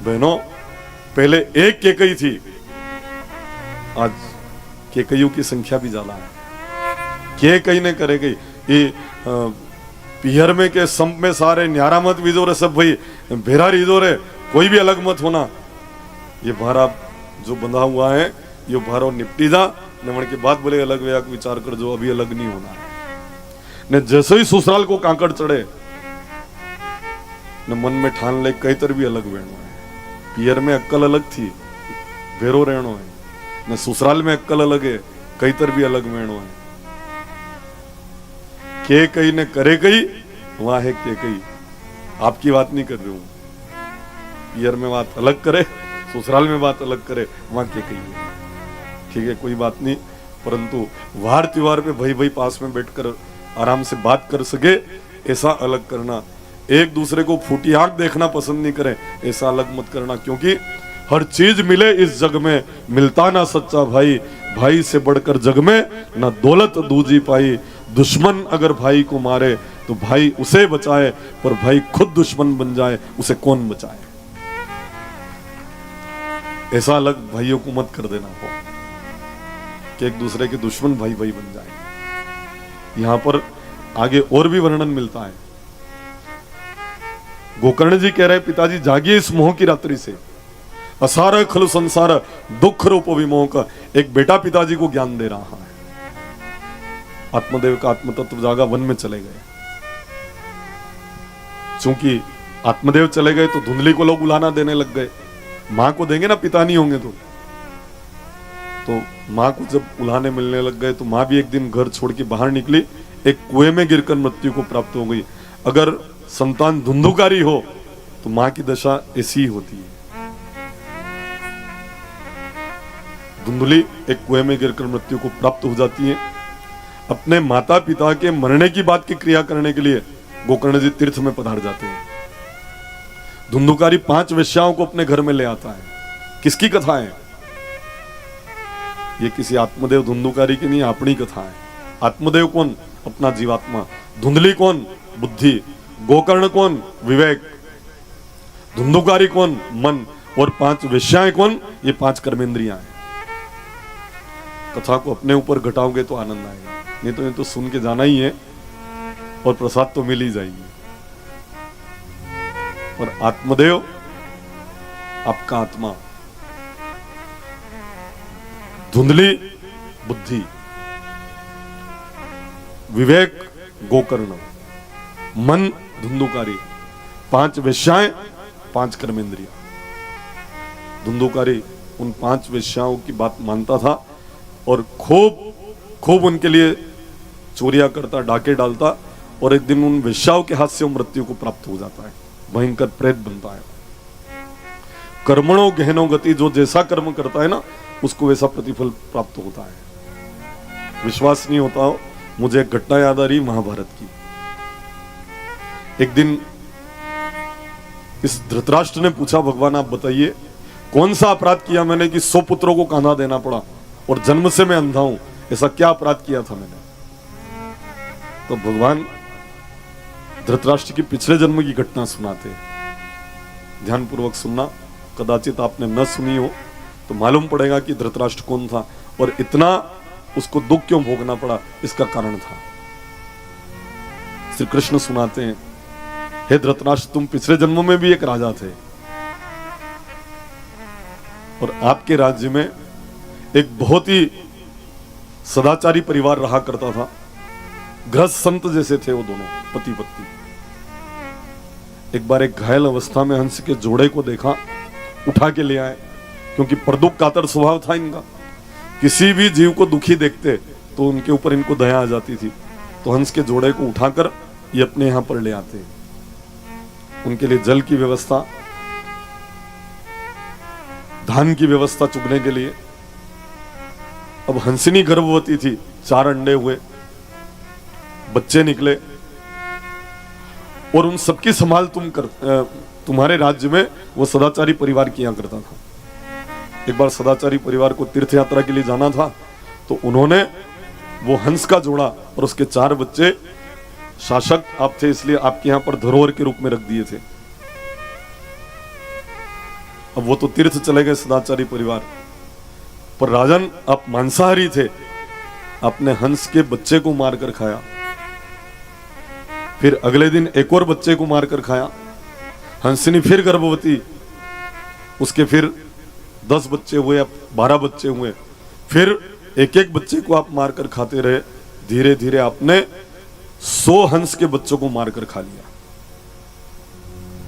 बहनों, पहले एक केकई थी, आज केकईयों की संख्या भी ज्यादा है। केकई ने करे गई ये पिहर में के संप में सारे न्यारा मत विजो रे सब भाई भेरा रिजो रे, कोई भी अलग मत होना। ये भारा जो बंधा हुआ है ये भारो निपटी जा नमन के बाद बोले अलग व्याक विचार कर, जो अभी अलग नहीं होना है। ने जैसे ही ससुराल को कांकड़ चढ़े न मन में ठान ले कई तर भी अलग वेणो है। पियर में अक्कल अलग थी, भेरो रहनो है, न ससुराल में अक्कल अलग है, कई तर भी अलग वेणो है। के कई ने करे कई, वहां है के कई। आपकी बात नहीं कर रही हूं, पियर में बात अलग करे, ससुराल में बात अलग करे, वहां के कई है। ठीक है, कोई बात नहीं, परंतु वार त्योहार पे भाई भाई पास में बैठकर आराम से बात कर सके ऐसा अलग करना। एक दूसरे को फूटी आंख देखना पसंद नहीं करें ऐसा अलग मत करना, क्योंकि हर चीज मिले इस जग में, मिलता ना सच्चा भाई, भाई से बढ़कर जग में ना दौलत दूजी पाई। दुश्मन अगर भाई को मारे तो भाई उसे बचाए, पर भाई खुद दुश्मन बन जाए उसे कौन बचाए। ऐसा अलग भाइयों को मत कर देना हो कि एक दूसरे के दुश्मन भाई भाई बन जाए। यहां पर आगे और भी वर्णन मिलता है। गोकर्ण जी कह रहे पिताजी जागिए इस मोह की रात्रि से, असार खलु संसार दुख रूप विमोह का। एक बेटा पिताजी को ज्ञान दे रहा है। आत्मदेव का आत्मतत्व जागा, वन में चले गए। चूंकि आत्मदेव चले गए तो धुंधली को लोग उलाना देने लग गए। मां को देंगे ना, पिता नहीं होंगे तो मां को जब उलाने मिलने लग गए तो मां भी एक दिन घर छोड़ के बाहर निकली, एक कुएं में गिरकर मृत्यु को प्राप्त हो गई। अगर संतान धुंधुकारी हो तो मां की दशा ऐसी ही होती है। धुंधली एक कुएं में गिरकर मृत्यु को प्राप्त हो जाती है। अपने माता पिता के मरने की बात की क्रिया करने के लिए गोकर्ण जी तीर्थ में पधार जाते हैं। धुंधुकारी 5 वेश्याओं को अपने घर में ले आता है। किसकी कथा है ये? किसी आत्मदेव धुंधुकारी की नहीं, अपनी कथा है। आत्मदेव कौन? अपना जीवात्मा। धुंधली कौन? बुद्धि। गोकर्ण कौन? विवेक। धुंधुकारी कौन? मन। और 5 वेश्याएं कौन? ये 5 कर्मेंद्रियां हैं। कथा को अपने ऊपर घटाओगे तो आनंद आएगा, नहीं तो ये तो सुन के जाना ही है और प्रसाद तो मिल ही जाएगी। और आत्मदेव आपका आत्मा, धुंधली बुद्धि, विवेक गोकर्ण, मन धुंधुकारी, 5 वेश्याएं 5 कर्मेंद्रिया। धुंधुकारी उन 5 वेश्याओं की बात मानता था और खूब उनके लिए चोरियां करता, डाके डालता, और एक दिन उन वेश्याओं के हाथ से मृत्यु को प्राप्त हो जाता है, भयंकर प्रेत बनता है। कर्मणों गहनो गति, जो जैसा कर्म करता है ना उसको वैसा प्रतिफल प्राप्त होता है। विश्वास नहीं होता हो, मुझे एक घटना याद आ रही महाभारत की। एक दिन इस धृतराष्ट्र ने पूछा, भगवान आप बताइए कौन सा अपराध किया मैंने कि 100 पुत्रों को कांधा देना पड़ा और जन्म से मैं अंधा हूं, ऐसा क्या अपराध किया था मैंने? तो भगवान धृतराष्ट्र की पिछले जन्म की घटना सुनाते। ध्यानपूर्वक सुनना, कदाचित आपने न सुनी हो तो मालूम पड़ेगा कि धृतराष्ट्र कौन था और इतना उसको दुख क्यों भोगना पड़ा, इसका कारण था। श्री कृष्ण सुनाते हैं, हे धृतराष्ट्र तुम पिछले जन्म में भी एक राजा थे और आपके राज्य में एक बहुत ही सदाचारी परिवार रहा करता था। गृहस्थ संत जैसे थे वो दोनों, पति पत्नी। एक बार एक घायल अवस्था में हंस के जोड़े को देखा, उठा के ले आए, क्योंकि परदुख कातर स्वभाव था इनका। किसी भी जीव को दुखी देखते तो उनके ऊपर इनको दया आ जाती थी। तो हंस के जोड़े को उठाकर ये अपने यहां पर ले आते। उनके लिए जल की व्यवस्था, धान की व्यवस्था चुगने के लिए। अब हंसिनी गर्भवती थी, 4 अंडे हुए, बच्चे निकले और उन सबकी संभाल तुम्हारे राज्य में वो सदाचारी परिवार किया करता था। एक बार सदाचारी परिवार को तीर्थ यात्रा के लिए जाना था तो उन्होंने वो हंस का जोड़ा और उसके 4 बच्चे, शासक आप थे इसलिए आपके यहां पर धरोहर के रूप में रख दिए थे। अब वो तो तीर्थ चले गए सदाचारी परिवार, पर राजन आप मांसाहारी थे, आपने हंस के बच्चे को मारकर खाया। फिर अगले दिन एक और बच्चे को मारकर खाया। हंसिनी फिर गर्भवती, उसके फिर 10 बच्चे हुए, 12 बच्चे हुए। फिर एक एक बच्चे को आप मारकर खाते रहे। धीरे धीरे आपने 100 हंस के बच्चों को मारकर खा लिया।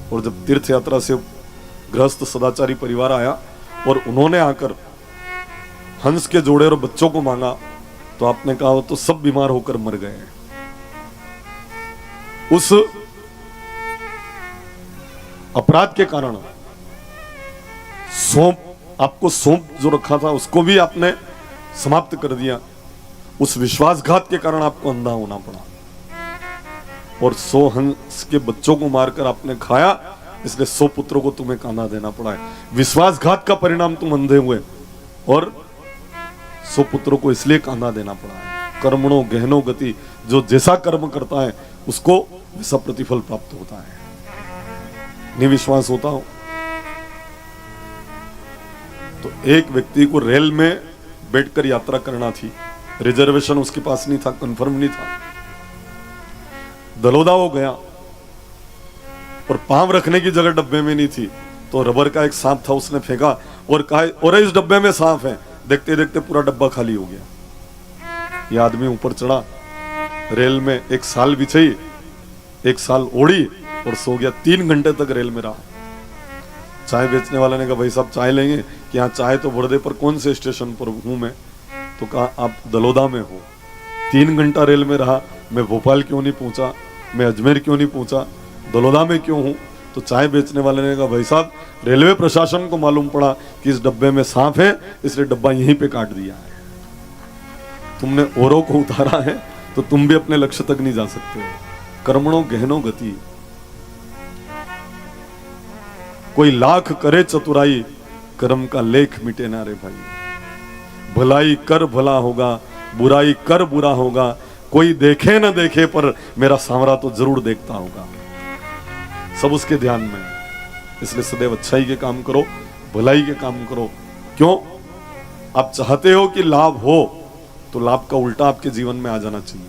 और जब तीर्थ यात्रा से गृहस्थ सदाचारी परिवार आया और उन्होंने आकर हंस के जोड़े और बच्चों को मांगा, तो आपने कहा वो तो सब बीमार होकर मर गए हैं। उस अपराध के कारण आपको सौंप जो रखा था उसको भी आपने समाप्त कर दिया। उस विश्वासघात के कारण आपको अंधा होना पड़ा और 100 हंस के बच्चों को मारकर आपने खाया, इसलिए 100 पुत्रों को तुम्हें कांधा देना पड़ा है। विश्वासघात का परिणाम तुम अंधे हुए और 100 पुत्रों को इसलिए कांधा देना पड़ा है। कर्मणों गहनो गति, जो जैसा कर्म करता है उसको वैसा प्रतिफल प्राप्त होता है। नहीं विश्वास होता हो तो एक व्यक्ति को रेल में बैठकर यात्रा करना थी, रिजर्वेशन उसके पास नहीं था, कंफर्म नहीं था। दलोदा वो गया और पांव रखने की जगह डब्बे में नहीं थी, तो रबर का एक सांप था, उसने फेंका और कहा और इस डब्बे में सांप है। देखते देखते पूरा डब्बा खाली हो गया। ये आदमी ऊपर चढ़ा, रेल में 1 साल बिछी, 1 साल ओढ़ी और सो गया। 3 घंटे तक रेल में रहा। चाय बेचने वाले ने कहा भाई साहब चाय लेंगे? कि हाँ चाय तो बड़दे, पर कौन से स्टेशन पर हूं मैं? तो कहा आप दलोदा में हो। 3 घंटा रेल में रहा, मैं भोपाल क्यों नहीं पहुंचा, मैं अजमेर क्यों नहीं पहुंचा, दलोदा में क्यों हूं? तो चाय बेचने वाले ने कहा भाई साहब रेलवे प्रशासन को मालूम पड़ा कि इस डब्बे में सांप है, इसलिए डब्बा यहीं पे काट दिया है। तुमने औरों को उतारा है तो तुम भी अपने लक्ष्य तक नहीं जा सकते। कर्मणों गहनो गति, कोई लाख करे चतुराई, कर्म का लेख मिटे ना रे भाई। भलाई कर भला होगा, बुराई कर बुरा होगा, कोई देखे न देखे पर मेरा सांवरा तो जरूर देखता होगा। सब उसके ध्यान में, इसलिए सदैव अच्छाई के काम करो, भलाई के काम करो। क्यों? आप चाहते हो कि लाभ हो, तो लाभ का उल्टा आपके जीवन में आ जाना चाहिए।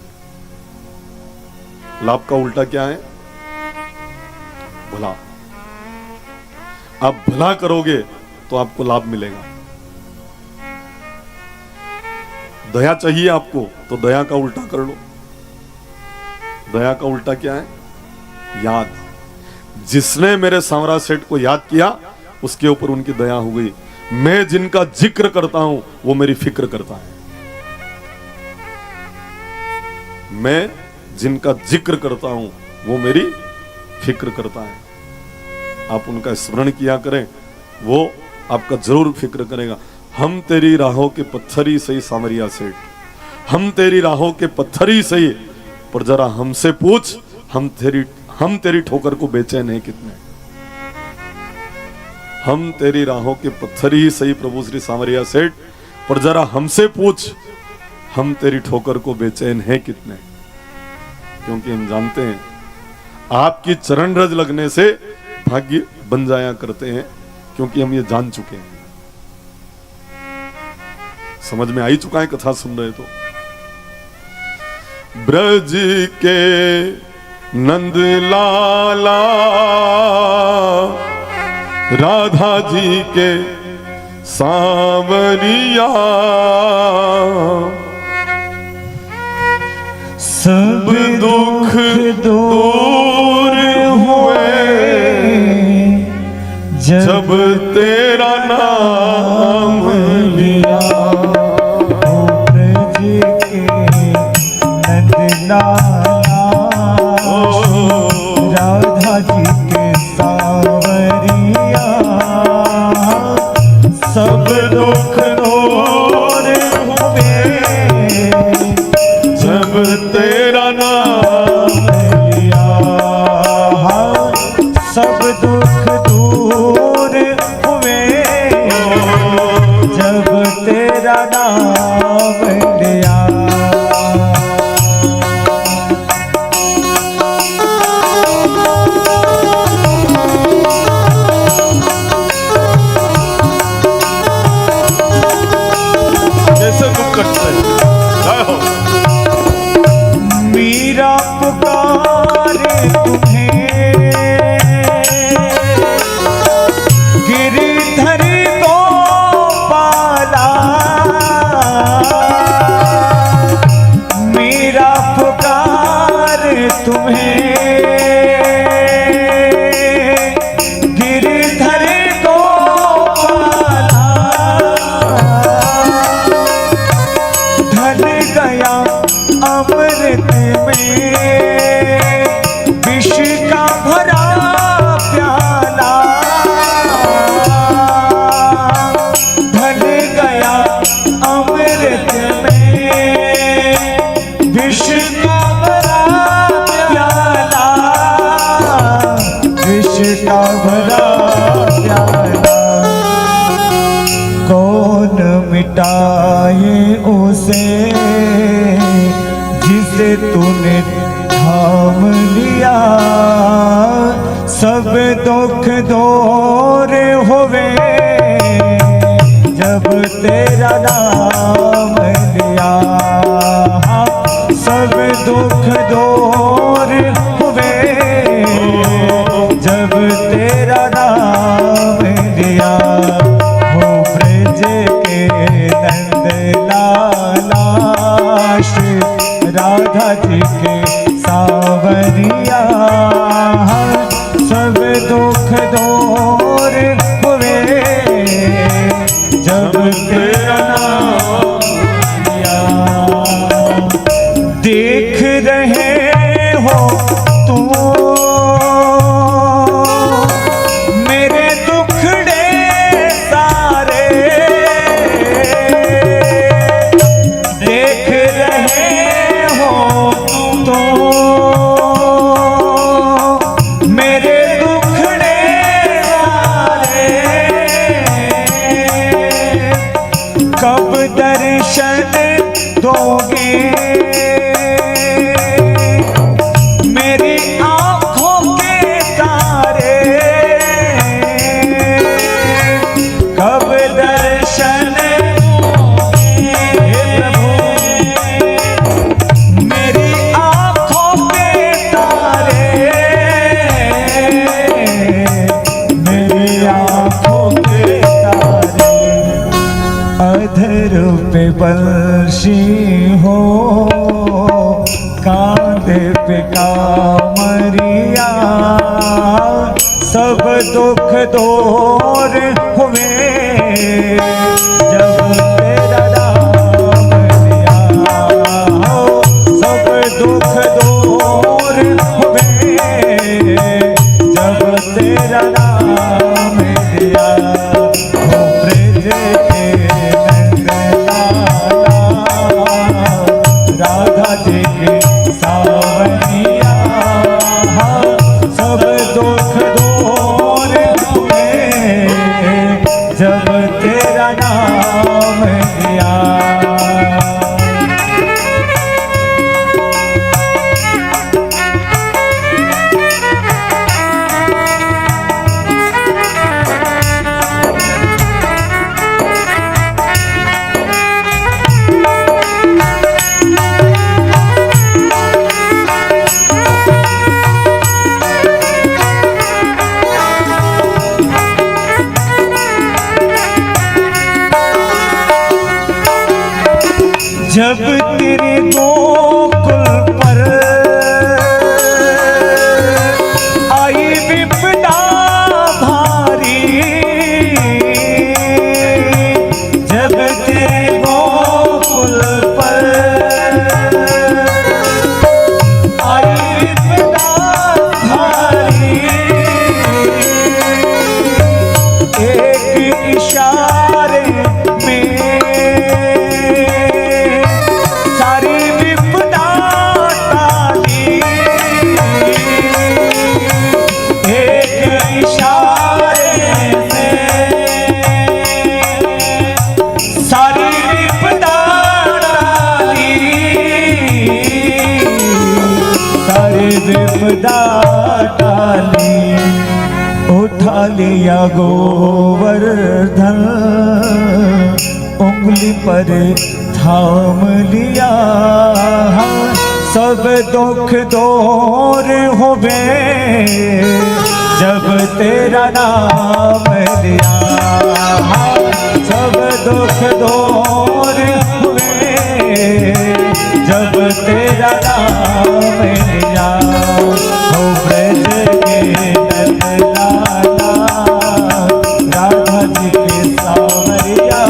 लाभ का उल्टा क्या है? भला। आप भला करोगे तो आपको लाभ मिलेगा। दया चाहिए आपको तो दया का उल्टा कर लो। दया का उल्टा क्या है? याद। जिसने मेरे सांवरा सेठ को याद किया उसके ऊपर उनकी दया हो गई। मैं जिनका जिक्र करता हूं वो मेरी फिक्र करता है। मैं जिनका जिक्र करता हूं वो मेरी फिक्र करता है। आप उनका स्मरण किया करें, वो आपका जरूर फिक्र करेगा। हम तेरी राहों के पत्थर ही सही सामरिया सेठ, हम तेरी राहों के पत्थर ही सही, पर जरा हमसे पूछ हम तेरी ठोकर को बेचैन हैं कितने। हम तेरी राहों के पत्थर ही सही प्रभु श्री सामरिया सेठ, पर जरा हमसे पूछ हम तेरी ठोकर को बेचैन हैं कितने। क्योंकि हम जानते हैं आपकी चरण रज लगने से भाग्य बन जाया करते हैं, क्योंकि हम ये जान चुके हैं। समझ में आई चुका है कथा सुन रहे तो। ब्रज के नंद लाला राधा जी के सांवरिया, सब दुख दूर हुए जब तेरा नाम लिया। ब्रज के नंद लाला राधा जी के सांवरिया, सब दुख दूर हुए जब तेरा नाम लिया। सब दुख दूर हुए मिटाए उसे जिसे तूने थाम लिया। सब दुख दूर हुए जब तेरा नाम लिया। सब दुख दूर हुए जब तेरा नाम लिया। हो ब्रज के नंद लाला श्री राधा जी के सावरिया। सब दुख दूर हुए जब तेरा नाम लिया। देख रहे हो तुम मेरे दुखड़े सारे। देख रहे हो तुम मेरे दुखड़े सारे। कब दर्शन दोगे मेरी आँखों के तारे। कब दर्शन दोगे प्रभु मेरी आँखों के तारे। मेरी आँखों के तारे। अधर पे बंशी हो कांधे पे कामरिया। सब दुख दूर हुए जब तेरा नाम लिया। सब दुख दूर हुए जब तेरा नाम लिया। हो ब्रज के राधा जी के सावरिया। सब दुख दूर हुए जब तेरा नाम लिया। जब तेरे गोकुल पर आई विपदा भारी। जब तेरे गोकुल पर आई विपदा भारी। एक इशारे में विपदा टाली। उठा लिया गोवर्धन उंगली पर थाम लिया। सब दुख दूर हुए जब तेरा नाम लिया। सब दुख दूर हुए जब तेरा नाम लिया। हो ब्रज के नंद लाला राधा जी के सावरिया।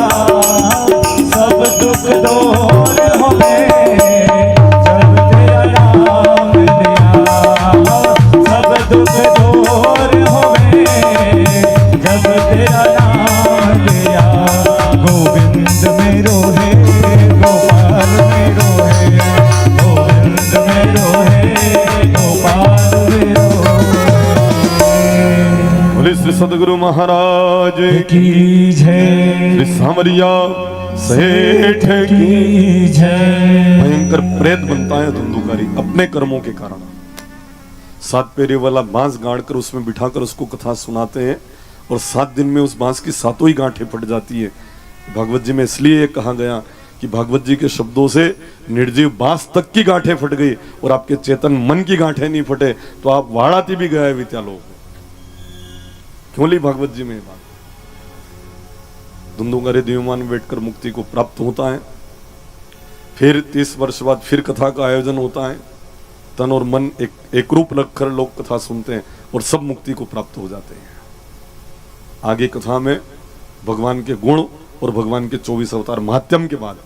सब दुख दूर हुए जब तेरा नाम लिया। सब दुख दूर हुए जब तेरा नाम लिया। गोविंद मेरो है गोपाल मेरो है। गोविंद मेरो है गोपाल मेरो है। बोले श्री सदगुरु महाराज की जय। श्री सामरिया सेठ की जय। भयंकर प्रेत बनता है धुंधुकारी अपने कर्मों के कारण। 7 पेरे वाला बांस गाड़ कर उसमें बिठाकर उसको कथा सुनाते हैं और 7 दिन में उस बांस की 7 ही गांठें फट जाती है। भागवत जी में इसलिए कहा गया कि भागवत जी के शब्दों से निर्जीव बांस तक की गांठें फट गई और आपके चेतन मन की गांठें नहीं फटे तो आप वाड़ाती भी गए वित्या लोग। क्यों ली भागवत जी में बात? धुंधुकारी दिव्यमान में बैठकर मुक्ति को प्राप्त होता है। फिर 30 वर्ष बाद फिर कथा का आयोजन होता है। तन और मन एक रूप रखकर लोग कथा सुनते हैं और सब मुक्ति को प्राप्त हो जाते हैं। आगे कथा में भगवान के गुण और भगवान के 24 अवतार महात्म के बाद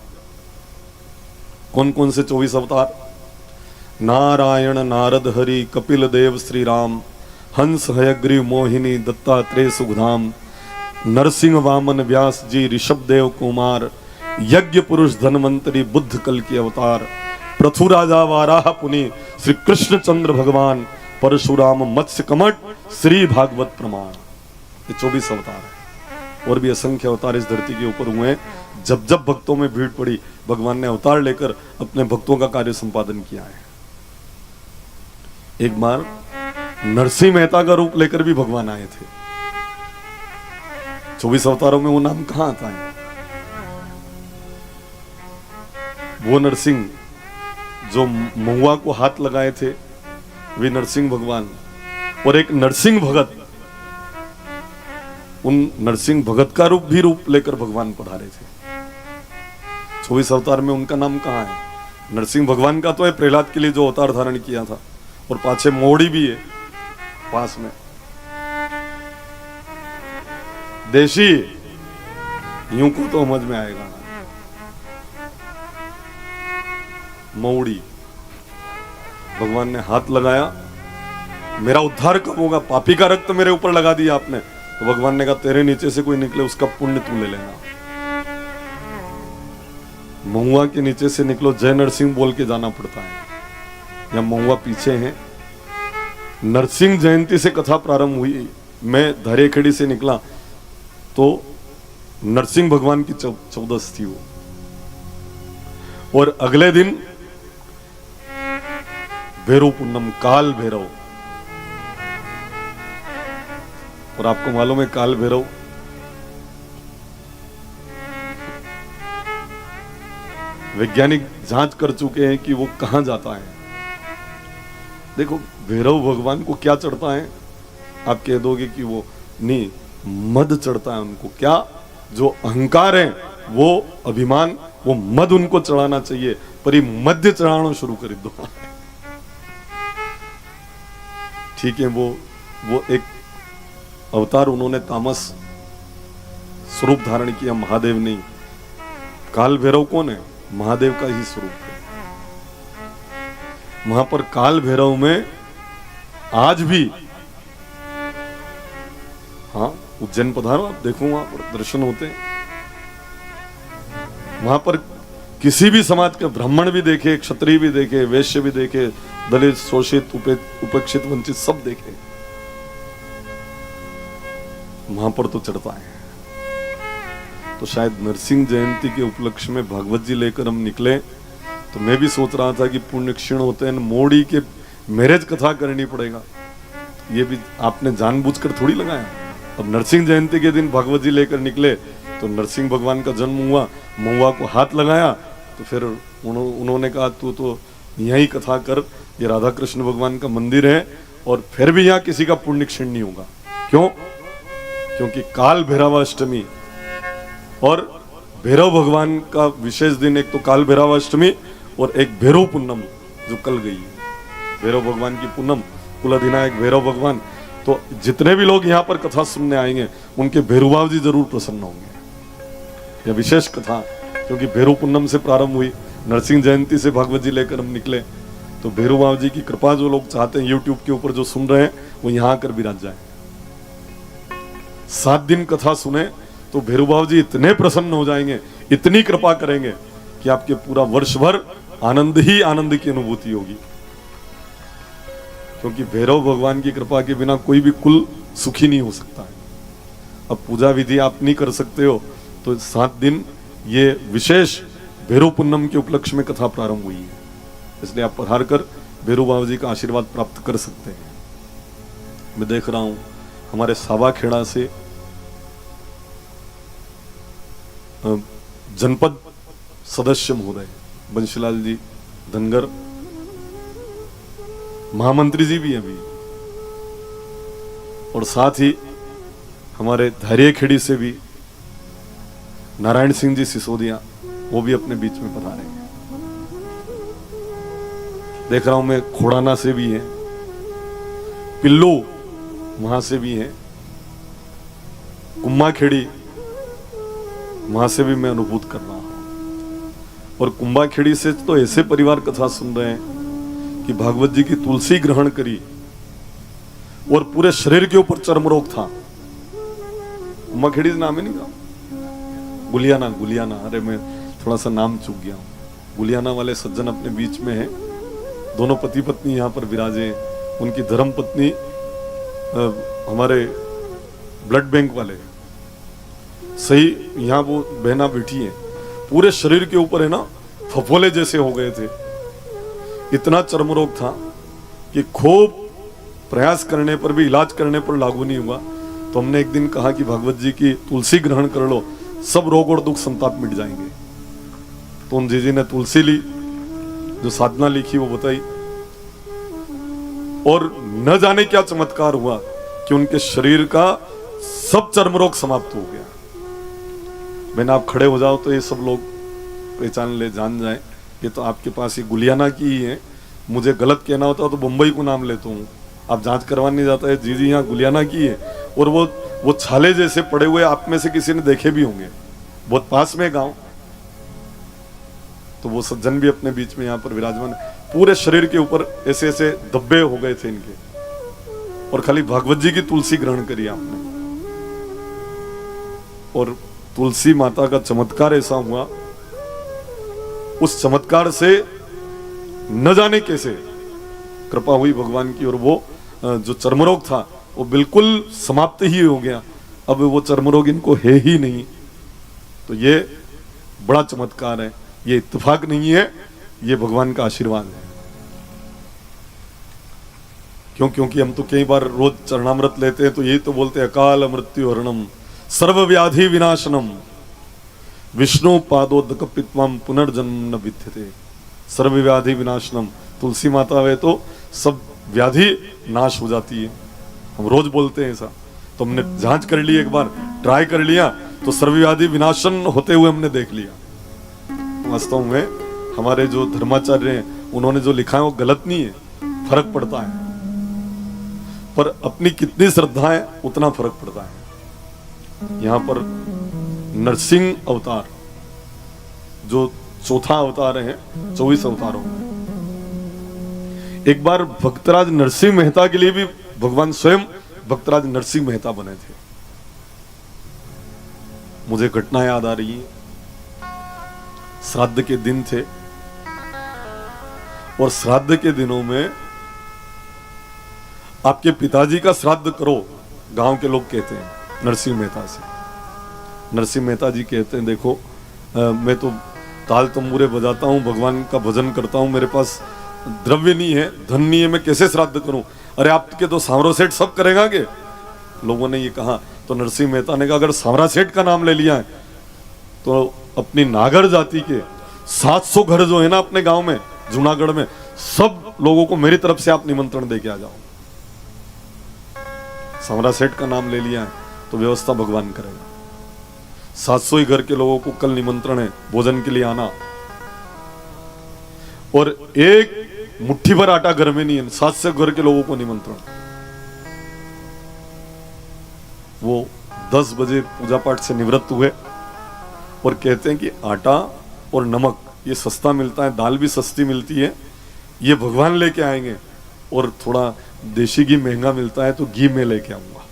कौन कौन से 24 अवतार? नारायण, नारद, हरि, कपिल देव, श्री राम, हंस, हयग्रीव, मोहिनी, दत्तात्रेय, सुखधाम, नरसिंह, वामन, व्यास जी, ऋषभ देव, कुमार, यज्ञ पुरुष, धनवंतरी, बुद्ध कल की अवतार, पृथु राजा, वाराह पुनि, श्री कृष्ण चंद्र भगवान, परशुराम, मत्स्य कमट, श्री भागवत प्रमाण। ये 24 अवतार है। और भी असंख्य अवतार इस धरती के ऊपर हुए हैं। जब जब भक्तों में भीड़ पड़ी भगवान ने अवतार लेकर अपने भक्तों का कार्य संपादन किया है। एक बार नरसिंह मेहता का रूप लेकर भी भगवान आए थे। 24 अवतारों में वो नाम कहां आता है? वो नरसिंह जो महुआ को हाथ लगाए थे वे नरसिंह भगवान, और एक नरसिंह भगत, उन नरसिंह भगत का रूप लेकर भगवान पधारे थे। 24 अवतार में उनका नाम कहां है? नरसिंह भगवान का तो है प्रहलाद के लिए जो अवतार धारण किया था, और पाछे मोड़ी भी है पास में। देशी यूं को तो समझ में आएगा। मौड़ी भगवान ने हाथ लगाया, मेरा उद्धार कब होगा? पापी का रक्त मेरे ऊपर लगा दिया आपने। तो भगवान ने कहा तेरे नीचे से कोई निकले उसका पुण्य तू ले लेना। महुआ के नीचे से निकलो जय नरसिंह बोल के जाना पड़ता है। या महुआ पीछे है। नरसिंह जयंती से कथा प्रारंभ हुई। मैं धरेखेड़ी से निकला तो नरसिंह भगवान की 14 थी वो, और अगले दिन भैरव पूनम, काल भैरव। और आपको मालूम है काल भैरव वैज्ञानिक जांच कर चुके हैं कि वो कहां जाता है। देखो भैरव भगवान को क्या चढ़ता है? आप कह दोगे कि वो नहीं, मद चढ़ता है उनको। क्या? जो अहंकार है, वो अभिमान, वो मद उनको चढ़ाना चाहिए, पर ये मध्य चढ़ाना शुरू कर दो। ठीक है, वो एक अवतार उन्होंने तामस स्वरूप धारण किया, महादेव नहीं। काल भैरव कौन है? महादेव का ही स्वरूप है। वहां पर काल भैरव में आज भी, हाँ उज्जैन पधारो आप, देखो वहां पर दर्शन होते हैं। वहां पर किसी भी समाज के ब्राह्मण भी देखे, क्षत्रिय भी देखे, वैश्य भी देखे, दलित, शोषित, उपेक्षित, वंचित सब देखे, वहां पर तो चढ़ता है। तो शायद नरसिंह जयंती के उपलक्ष्य में भागवत जी लेकर हम निकले, तो मैं भी सोच रहा था कि पुण्य क्षीण होते हैं, मोड़ी के मैरिज कथा करनी पड़ेगा। ये भी आपने जानबूझकर थोड़ी लगाया। अब नरसिंह जयंती के दिन भागवत जी लेकर निकले तो नरसिंह भगवान का जन्म हुआ, महुआ को हाथ लगाया, तो फिर उन्होंने कहा तू तो यही कथा कर, ये राधा कृष्ण भगवान का मंदिर है और फिर भी यहाँ किसी का पुण्य क्षीण नहीं होगा। क्यों? क्योंकि काल भैरवाष्टमी और भैरव भगवान का विशेष दिन, एक तो काल भैरवाष्टमी और एक भैरव पूनम जो कल गई है। भैरव भगवान की पूनम, कुल अधिनायक भैरव भगवान। तो जितने भी लोग यहाँ पर कथा सुनने आएंगे उनके भैरव जी जरूर प्रसन्न होंगे। यह विशेष कथा, क्योंकि भैरव पूनम से प्रारंभ हुई, नरसिंह जयंती से भागवत जी लेकर हम निकले, तो भैरव जी की कृपा जो लोग चाहते हैं यूट्यूब के ऊपर जो सुन रहे हैं वो यहाँ आकर विराज जाए। 7 दिन कथा सुने तो भैरव जी इतने प्रसन्न हो जाएंगे, इतनी कृपा करेंगे कि आपके पूरा वर्ष भर आनंद ही आनंद की अनुभूति होगी। क्योंकि भैरव भगवान की कृपा के बिना कोई भी कुल सुखी नहीं हो सकता है। अब पूजा विधि आप नहीं कर सकते हो तो 7 दिन ये विशेष भैरव पूनम के उपलक्ष्य में कथा प्रारंभ हुई है, इसलिए आप पधार कर भैरव बाबा जी का आशीर्वाद प्राप्त कर सकते हैं। मैं देख रहा हूं हमारे सावा खेड़ा से जनपद सदस्य महोदय बंशीलाल जी धनगर, महामंत्री जी भी हैं अभी, और साथ ही हमारे धैर्य खेड़ी से भी नारायण सिंह जी सिसोदिया, वो भी अपने बीच में पधारे हैं। देख रहा हूं मैं खोड़ाना से भी है, पिल्लू वहां से भी है, कुम्मा खेड़ी वहां से भी मैं अनुभूत कर रहा हूं। और कुंभा खेड़ी से तो ऐसे परिवार कथा सुन रहे हैं कि भागवत जी की तुलसी ग्रहण करी और पूरे शरीर के ऊपर चर्म रोग था। कुंभा खेड़ी नाम ही नहीं कहा, गुलियाना, अरे मैं थोड़ा सा नाम चूक गया हूं। गुलियाना वाले सज्जन अपने बीच में हैं, दोनों पति पत्नी यहाँ पर विराजे हैं। उनकी धर्म पत्नी हमारे ब्लड बैंक वाले सही, यहाँ वो बहना बैठी है, पूरे शरीर के ऊपर है ना फफोले जैसे हो गए थे, इतना चर्म रोग था कि खूब प्रयास करने पर भी, इलाज करने पर लागू नहीं हुआ। तो हमने एक दिन कहा कि भागवत जी की तुलसी ग्रहण कर लो, सब रोग और दुख संताप मिट जाएंगे। तो उन जी ने तुलसी ली, जो साधना लिखी वो बताई, और न जाने क्या चमत्कार हुआ कि उनके शरीर का सब चर्म रोग समाप्त हो गया। मैंने आप खड़े हो जाओ तो ये सब लोग पहचान ले, जान जाए ये तो आपके पास ये गुलियाना की ही है। मुझे गलत कहना होता तो मुंबई को नाम लेता हूँ, आप जांच करवाने जाता है, जी यहाँ गुलियाना की है। और वो छाले जैसे पड़े हुए आप में से किसी ने देखे भी होंगे, बहुत पास में गांव। तो वो सज्जन भी अपने बीच में यहाँ पर विराजमान, पूरे शरीर के ऊपर ऐसे ऐसे धब्बे हो गए थे इनके, और खाली भागवत जी की तुलसी ग्रहण करी आपने। और तुलसी माता का चमत्कार ऐसा हुआ, उस चमत्कार से न जाने कैसे कृपा हुई भगवान की, और वो जो चर्मरोग था वो बिल्कुल समाप्त ही हो गया। अब वो चर्मरोग इनको है ही नहीं। तो ये बड़ा चमत्कार है, ये इत्तेफाक नहीं है, ये भगवान का आशीर्वाद है। क्योंकि हम तो कई बार रोज चरणामृत लेते हैं तो यही तो बोलते हैं, अकाल मृत्यु हरणम सर्व व्याधि विनाशनम विष्णु पादोदक पित्वम पुनर्जन्म न विद्यते। सर्व व्याधि विनाशनम, तुलसी माता है तो सब व्याधि नाश हो जाती है। हम रोज बोलते हैं ऐसा, तो हमने जांच कर ली, एक बार ट्राई कर लिया तो सर्वव्याधि विनाशन होते हुए हमने देख लिया। वास्तव में हमारे जो धर्माचार्य हैं उन्होंने जो लिखा है वो गलत नहीं है, फर्क पड़ता है, पर अपनी कितनी श्रद्धा है उतना फर्क पड़ता है। यहाँ पर नरसिंह अवतार जो चौथा अवतार है 24 अवतारों में, एक बार भक्तराज नरसिंह मेहता के लिए भी भगवान स्वयं भक्तराज नरसिंह मेहता बने थे। मुझे घटना याद आ रही है, श्राद्ध के दिन थे और श्राद्ध के दिनों में आपके पिताजी का श्राद्ध करो, गांव के लोग कहते हैं नरसिंह मेहता से। नरसिंह मेहता जी कहते हैं, देखो मैं तो ताल तंबूरे बजाता हूं, भगवान का भजन करता हूं, मेरे पास द्रव्य नहीं है, धन नहीं है, मैं कैसे श्राद्ध करूं? अरे आपके तो सांवरो सेठ सब करेगा के? लोगों ने ये कहा। तो नरसिंह मेहता ने कहा, अगर सांवरा सेठ का नाम ले लिया है तो अपनी नागर जाति के 700 घर जो है ना अपने गांव में, जूनागढ़ में, सब लोगों को मेरी तरफ से आप निमंत्रण दे के आ जाओ। सांवरा सेठ का नाम ले लिया है तो व्यवस्था भगवान करेगा। 700 ही घर के लोगों को कल निमंत्रण है भोजन के लिए आना, और एक मुट्ठी भर आटा घर में नहीं है, 700 घर के लोगों को निमंत्रण। वो 10 बजे पूजा पाठ से निवृत्त हुए और कहते हैं कि आटा और नमक ये सस्ता मिलता है, दाल भी सस्ती मिलती है, ये भगवान लेके आएंगे, और थोड़ा देशी घी महंगा मिलता है तो घी में लेके आऊंगा।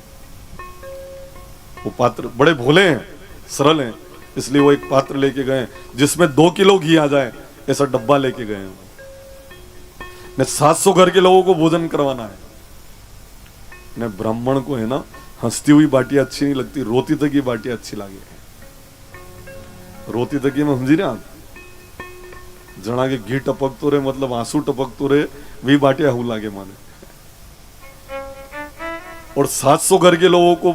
वो पात्र बड़े भोले हैं, सरल हैं, इसलिए वो एक पात्र लेके गए जिसमें 2 किलो घी आ जाए, ऐसा डब्बा लेके गए हैं। 700 घर के लोगों को भोजन करवाना है। ने ब्राह्मण को है ना हंसती हुई बाटियां अच्छी नहीं लगती, रोती तक की बाटियां अच्छी लगी। रोती तकी में समझी रहे आप जना के घी टपक तो रहे मतलब आंसू टपक तो रहे वी बाटिया हूं लागे माने। और 700 घर के लोगों को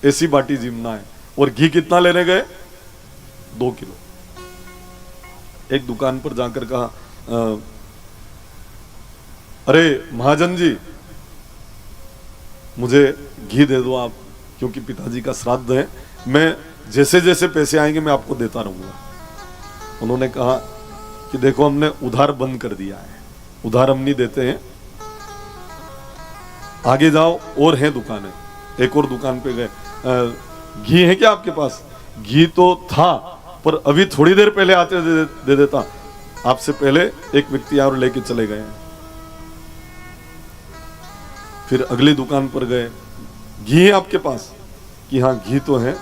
ऐसी बाटी जिमना है और घी कितना लेने गए 2 किलो। एक दुकान पर जाकर कहा अरे महाजन जी मुझे घी दे दो आप क्योंकि पिताजी का श्राद्ध है, मैं जैसे जैसे पैसे आएंगे मैं आपको देता रहूंगा। उन्होंने कहा कि देखो हमने उधार बंद कर दिया है, उधार हम नहीं देते हैं, आगे जाओ और है दुकानें। एक और दुकान पे गए घी है क्या आपके पास? घी तो था पर अभी थोड़ी देर पहले आते दे देता, आपसे पहले एक व्यक्ति और लेके चले गए। फिर अगली दुकान पर गए घी है आपके पास? कि हाँ घी तो है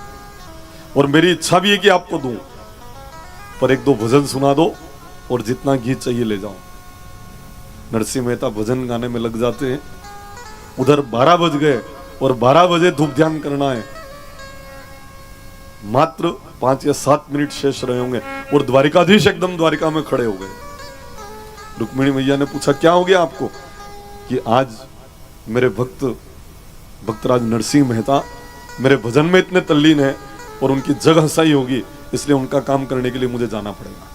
और मेरी इच्छा भी है कि आपको दूं, पर 1-2 भजन सुना दो और जितना घी चाहिए ले जाओ। नरसिंह मेहता भजन गाने में लग जाते हैं। उधर 12 बज गए और 12 बजे धूप ध्यान करना है, मात्र 5 या 7 मिनट शेष रहे होंगे और द्वारिकाधीश एकदम द्वारिका में खड़े हो गए। रुक्मिणी मैया ने पूछा क्या हो गया आपको? कि आज मेरे भक्तराज नरसिंह मेहता मेरे भजन में इतने तल्लीन है और उनकी जग हंसाई होगी, इसलिए उनका काम करने के लिए मुझे जाना पड़ेगा।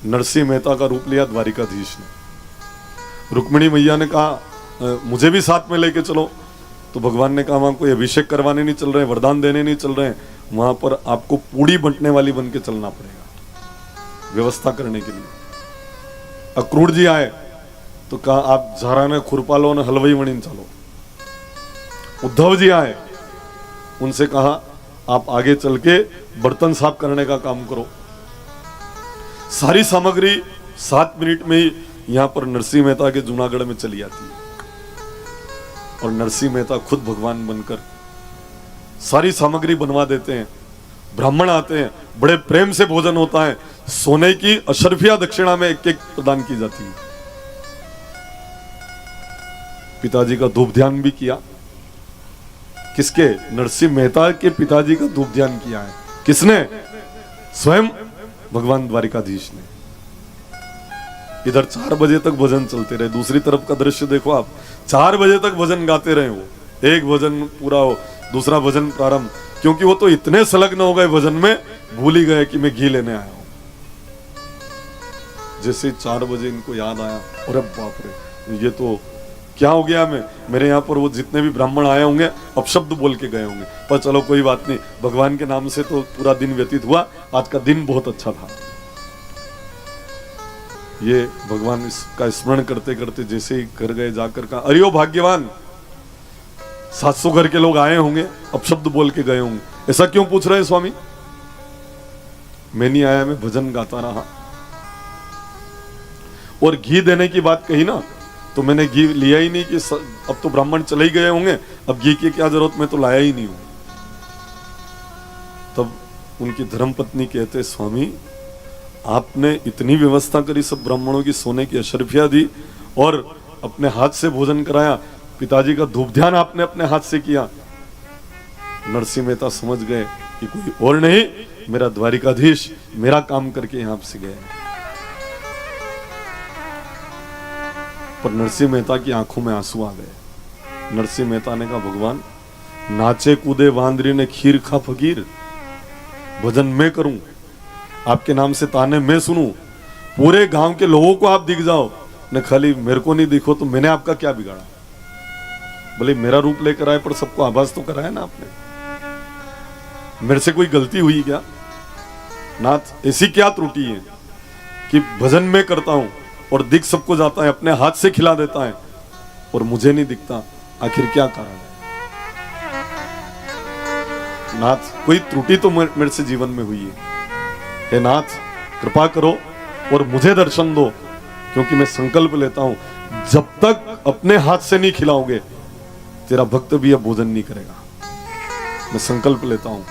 नरसिंह मेहता का रूप लिया द्वारिकाधीश ने। रुक्मिणी मैया ने कहा मुझे भी साथ में लेके चलो। तो भगवान ने कहा वहां कोई अभिषेक करवाने नहीं चल रहे, वरदान देने नहीं चल रहे हैं, वहां पर आपको पूड़ी बंटने वाली बन के चलना पड़ेगा व्यवस्था करने के लिए। अक्रूर जी आए तो कहा आप झारा ने खुरपालो ने हलवाई वणी चलो। उद्धव जी आए, उनसे कहा आप आगे चल के बर्तन साफ करने का काम करो। सारी सामग्री 7 मिनट में ही यहां पर नरसिंह मेहता के जूनागढ़ में चली आती है और नरसिंह मेहता खुद भगवान बनकर सारी सामग्री बनवा देते हैं। ब्राह्मण आते हैं, बड़े प्रेम से भोजन होता है, सोने की अशर्फिया दक्षिणा में एक प्रदान की जाती है। पिताजी का धूप ध्यान भी किया। किसके? नरसिंह मेहता के पिताजी का धूप ध्यान किया है। किसने? स्वयं भगवान द्वारिकाधीश ने। इधर 4 बजे तक भजन चलते रहे। दूसरी तरफ का दृश्य देखो आप, 4 बजे तक भजन गाते रहे। वो एक भजन पूरा हो, दूसरा भजन प्रारंभ, क्योंकि वो तो इतने संलग्न हो गए भजन में, भूल ही गए कि मैं घी लेने आया हूं। जैसे 4 बजे इनको याद आया, अरे बाप रे ये तो क्या हो गया, मेरे यहाँ पर वो जितने भी ब्राह्मण आए होंगे अपशब्द बोल के गए होंगे, पर चलो कोई बात नहीं, भगवान के नाम से तो पूरा दिन व्यतीत हुआ, आज का दिन बहुत अच्छा था। ये भगवान इसका स्मरण करते करते जैसे ही घर गए, जाकर कहा अरे ओ भाग्यवान, 700 घर के लोग आए होंगे, अपशब्द बोल के गए होंगे, ऐसा क्यों पूछ रहे हैं स्वामी? मैं नहीं आया, मैं भजन गाता रहा। और घी देने की बात कही ना, तो मैंने घी लिया ही नहीं कि अब तो ब्राह्मण चले ही गए होंगे, अब घी की क्या जरूरत, मैं तो लाया ही नहीं हूं। तब उनकी धर्मपत्नी कहते स्वामी आपने इतनी व्यवस्था करी, सब ब्राह्मणों की सोने की अशर्फिया दी और अपने हाथ से भोजन कराया, पिताजी का धूप ध्यान आपने अपने हाथ से किया। नरसिंह मेहता समझ गए कि कोई और नहीं, मेरा द्वारिकाधीश मेरा काम करके यहां से गए। पर नरसिंह मेहता की आंखों में आंसू आ गए। नरसिंह मेहता ने कहा भगवान, नाचे कूदे वांदरी ने खीर खा फकीर, भजन मैं करूं, आपके नाम से ताने मैं सुनूं, पूरे गांव के लोगों को आप दिख जाओ, न खाली मेरे को नहीं दिखो, तो मैंने आपका क्या बिगाड़ा? भले मेरा रूप लेकर आए पर सबको आभास तो कराया ना आपने, मेरे से कोई गलती हुई क्या? नाथ ऐसी क्या त्रुटि है कि भजन में करता हूं और दिख सबको जाता है, अपने हाथ से खिला देता है और मुझे नहीं दिखता, आखिर क्या कारण है? नाथ कोई त्रुटि तो मेरे से जीवन में हुई है, हे नाथ कृपा करो और मुझे दर्शन दो, क्योंकि मैं संकल्प लेता हूं जब तक अपने हाथ से नहीं खिलाओगे तेरा भक्त भी अब भोजन नहीं करेगा। मैं संकल्प लेता हूं,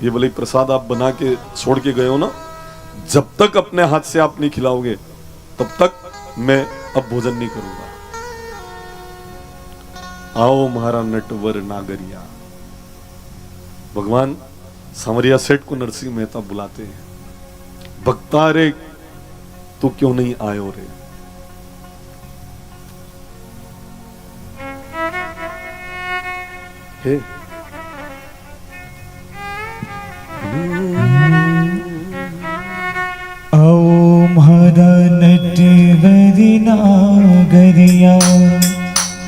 ये भले प्रसाद आप बना के छोड़ के गए हो ना, जब तक अपने हाथ से आप नहीं खिलाओगे तब तक मैं अब भोजन नहीं करूंगा। आओ महारा नटवर नागरिया, भगवान सांवरिया सेठ को नरसिंह मेहता बुलाते हैं, भक्ता रे तू क्यों नहीं आयो रे। हे ओम हरा नटवरी नागरिया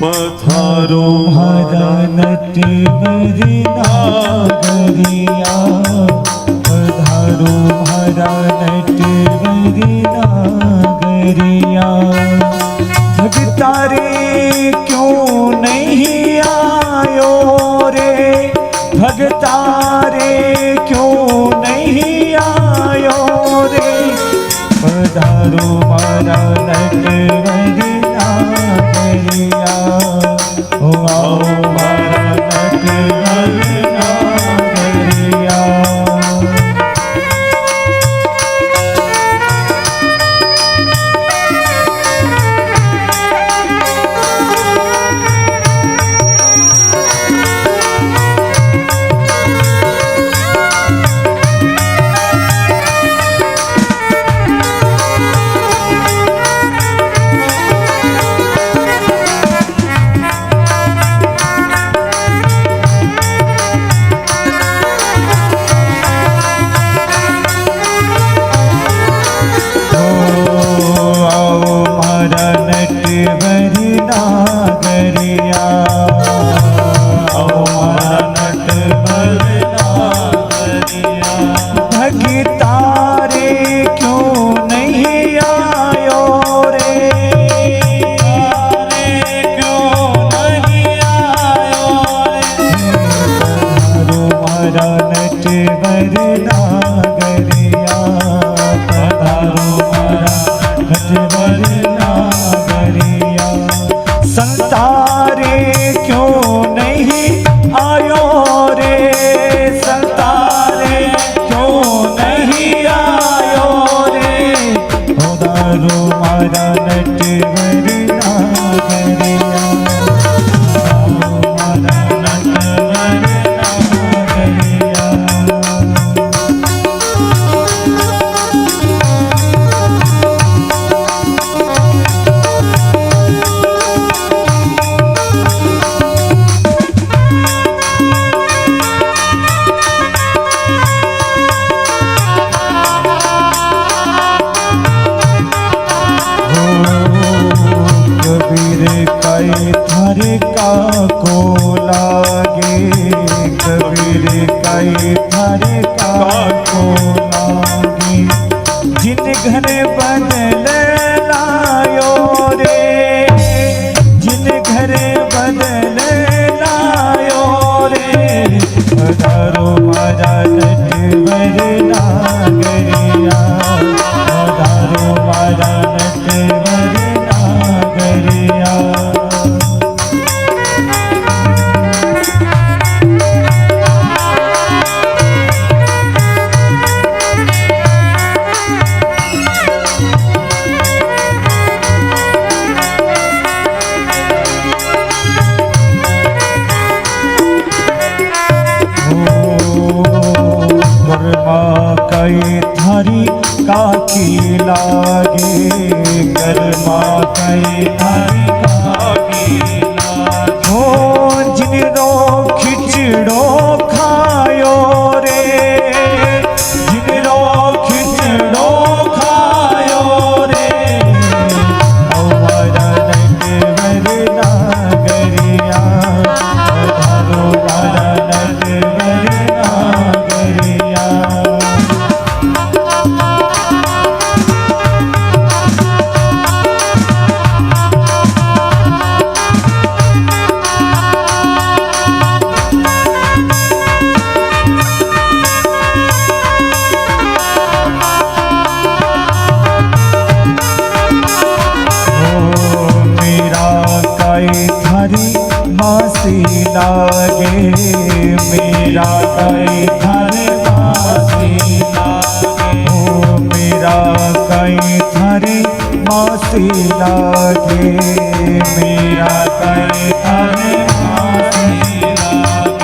पधारो हरा नटवरी नागरिया पधारो हरा नटवरी नागरिया। भगता रे क्यों नहीं आयो रे, भगता रे क्यों नहीं आयो रे। पधारो मारा नटवरी नागरिया, ओ आओ मारा नटवरी नागरिया।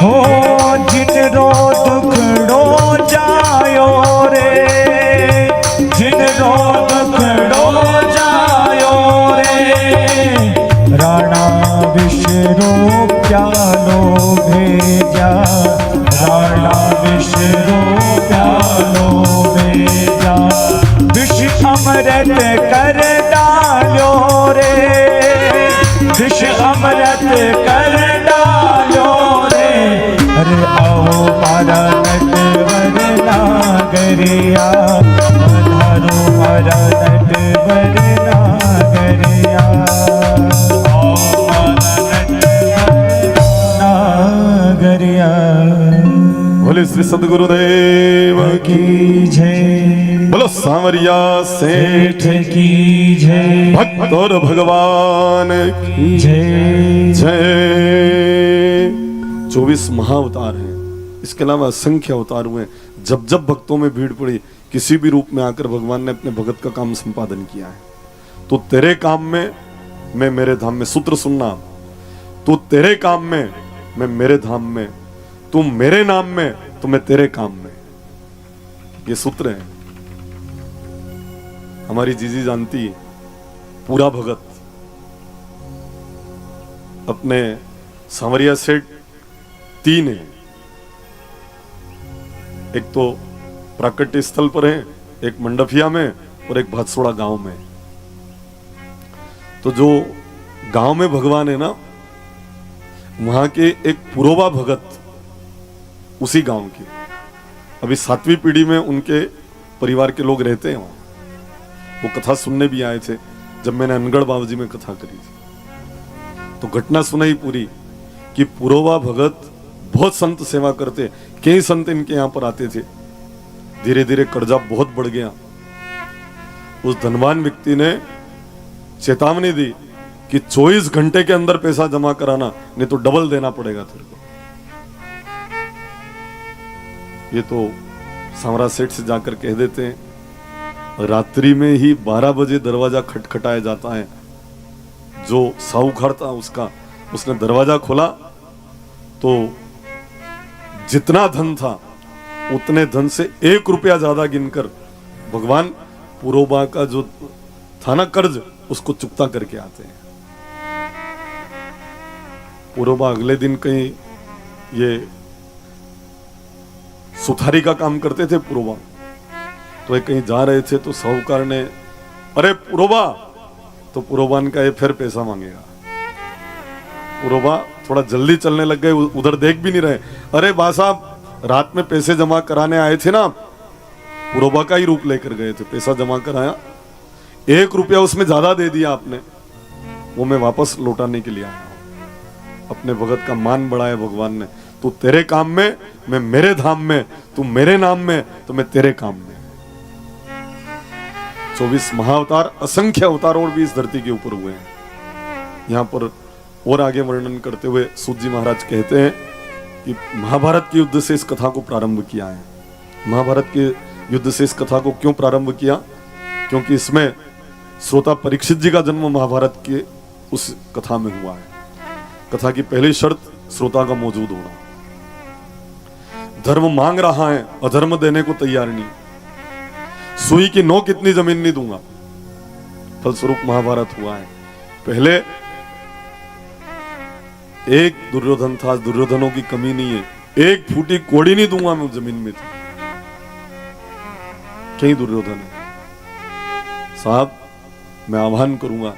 हो जिन रो दुखड़ो सावरिया बोले श्री सदगुरुदेव की की जय, बोलो सांवरिया सेठ सेठ की जय, भक्त और भगवान की जय। जय। 24 महाअवतार हैं, इसके अलावा असंख्य अवतार हुए। जब जब भक्तों में भीड़ पड़ी, किसी भी रूप में आकर भगवान ने अपने भगत का काम संपादन किया है। तो तेरे काम में, मैं मेरे धाम में। सूत्र सुनना, तू तेरे काम में, मैं मेरे धाम में। तू मेरे नाम में, तो मैं तेरे काम में। ये सूत्र है, हमारी जीजी जानती है। पूरा भगत अपने सांवरिया सेठ 3 है। एक तो प्राकट्य स्थल पर है, एक मंडफिया में और एक भातसोड़ा गांव में। तो जो गांव में भगवान है ना, वहां के एक पुरोबा भगत उसी गांव के, अभी 7वीं पीढ़ी में उनके परिवार के लोग रहते हैं वहां। वो कथा सुनने भी आए थे जब मैंने अनगढ़ बाबूजी में कथा करी थी। तो घटना सुनाई पूरी कि पुरोबा भगत बहुत संत सेवा करते, कई संत इनके यहाँ पर आते थे। धीरे धीरे कर्जा बहुत बढ़ गया। उस धनवान व्यक्ति ने चेतावनी दी कि 24 घंटे के अंदर पैसा जमा कराना, नहीं तो डबल देना पड़ेगा तेरे को। ये तो सांवरा सेठ से जाकर कह देते हैं। रात्रि में ही 12 बजे दरवाजा खटखटाया जाता है। जो साहूकार था उसने दरवाजा खोला तो जितना धन था उतने धन से 1 रुपया ज्यादा गिनकर भगवान पुरोबा का जो था ना कर्ज, उसको चुकता करके आते हैं। पुरोबा अगले दिन कहीं, ये सुथारी का काम करते थे पुरोबा, तो कहीं जा रहे थे तो साहूकार ने, अरे पुरोबा, तो पुरोबा ने कहा फिर पैसा मांगेगा। पुरोबा थोड़ा जल्दी चलने लग गए, उधर देख भी नहीं रहे। अरे बा साहब, रात में पैसे जमा कराने आए थे ना। पुरोबा का ही रूप लेकर गए थे, पैसा जमा कराया, 1 रुपया उसमें ज्यादा दे दिया आपने, वो मैं वापस लौटाने के लिए आया हूं। अपने भगत का मान बढ़ाया भगवान ने। तू तेरे काम में, मैं मेरे धाम में। तू मेरे नाम में, तो मैं तेरे काम में। 24 महाअवतार, असंख्य अवतार और भी इस धरती के ऊपर हुए हैं। यहां पर और आगे वर्णन करते हुए सूत जी महाराज कहते हैं कि महाभारत के युद्ध से इस कथा को प्रारंभ किया है। महाभारत के युद्ध से इस कथा को क्यों प्रारंभ किया? क्योंकि इसमें श्रोता परीक्षित जी का जन्म महाभारत के उस कथा में हुआ है। कथा की पहली शर्त श्रोता का मौजूद होना। धर्म मांग रहा है, अधर्म देने को तैयार नहीं। सुई की नोक इतनी जमीन नहीं दूंगा। फलस्वरूप महाभारत हुआ है। पहले एक दुर्योधन था, दुर्योधनों की कमी नहीं है। 1 फूटी कोड़ी नहीं दूंगा मैं जमीन में। कई दुर्योधन है साहब। मैं आह्वान करूंगा,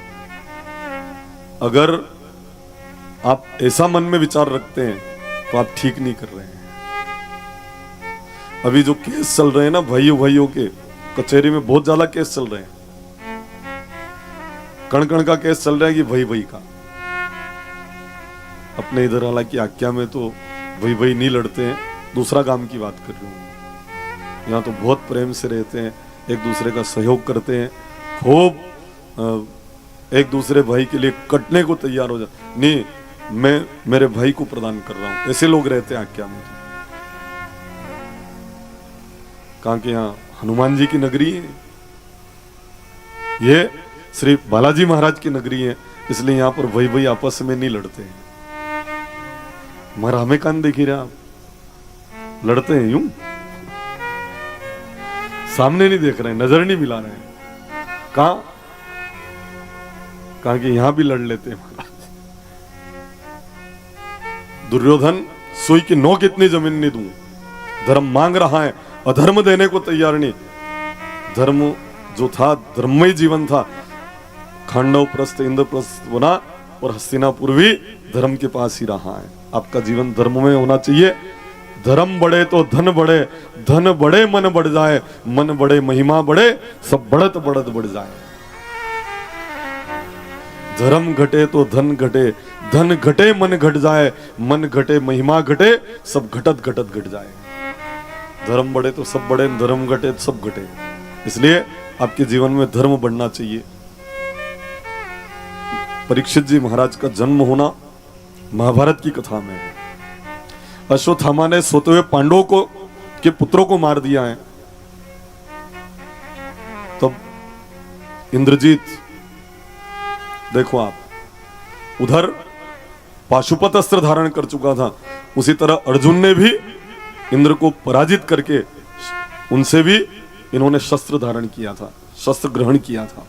अगर आप ऐसा मन में विचार रखते हैं तो आप ठीक नहीं कर रहे हैं। अभी जो केस चल रहे हैं ना भाइयों के, कचहरी में बहुत ज्यादा केस चल रहे हैं। कण कण का केस चल रहा है कि भाई का। अपने इधर हालांकि आख्या में तो भाई नहीं लड़ते हैं, दूसरा काम की बात कर रहा हूं। यहाँ तो बहुत प्रेम से रहते हैं, एक दूसरे का सहयोग करते हैं, खूब एक दूसरे भाई के लिए कटने को तैयार हो जाते। नहीं, मैं मेरे भाई को प्रदान कर रहा हूं, ऐसे लोग रहते हैं आख्या में। कहाँ के यहाँ हनुमान जी की नगरी है, ये श्री बालाजी महाराज की नगरी है, इसलिए यहाँ पर भाई आपस में नहीं लड़ते हैं। हमारा हमें कान देख ही रहे आप, लड़ते हैं यूं, सामने नहीं देख रहे हैं, नजर नहीं मिला रहे हैं। कहा कि यहां भी लड़ लेते हैं महाराज। दुर्योधन सुई की नोक इतनी जमीन नहीं दूं। धर्म मांग रहा है, अधर्म देने को तैयार नहीं। धर्म जो था, धर्ममय जीवन था। खांडव प्रस्थ इंद्रप्रस्थ बना और हस्तिनापुर भी धर्म के पास ही रहा है। आपका जीवन धर्म में होना चाहिए। धर्म बढ़े तो धन बढ़े, धन बढ़े मन बढ़ जाए, मन बढ़े महिमा बढ़े, सब बढ़त बढ़त बढ़ जाए। धर्म घटे तो धन घटे, धन घटे मन घट जाए, मन घटे महिमा घटे, सब घटत घटत घट जाए। धर्म बढ़े तो सब बढ़े, धर्म घटे तो सब घटे। इसलिए आपके जीवन में धर्म बढ़ना चाहिए। परीक्षित जी महाराज का जन्म होना महाभारत की कथा में है। अश्वत्थामा ने सोते हुए पांडवों को के पुत्रों को मार दिया है। तब इंद्रजीत, देखो आप, उधर पाशुपत अस्त्र धारण कर चुका था, उसी तरह अर्जुन ने भी इंद्र को पराजित करके उनसे भी इन्होंने शस्त्र धारण किया था, शस्त्र ग्रहण किया था।